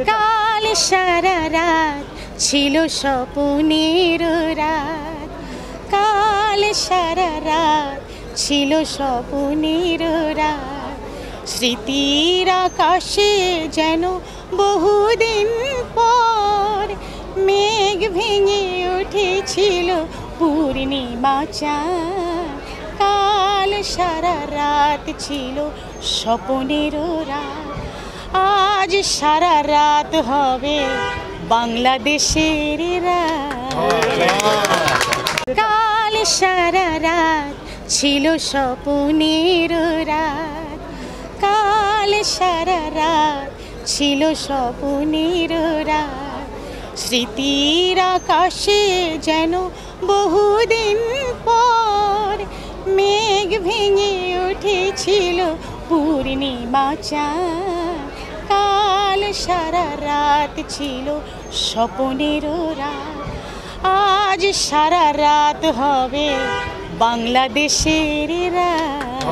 কাল সারা রাত ছিল স্বপ্নের রাত, কাল সারা রাত ছিল স্বপ্নের রাত। স্মৃতির আকাশে যেন বহুদিন পর মেঘ ভেঙে উঠেছিল পূর্ণিমা চাঁদ। কাল সারা রাত ছিল স্বপ্নের রাত, আজ সারা রাত হবে বাংলাদেশের রাত। কাল সারা রাত ছিল স্বপ্নের রাত, কাল সারা রাত ছিল স্বপ্নের রাত। স্মৃতির আকাশে যেন বহুদিন পর মেঘ ভেঙে উঠেছিল পূর্ণিমা চাঁদ। কাল সারা রাত ছিল স্বপ্নের রাত, আজ সারা রাত হবে বাংলাদেশের রাত।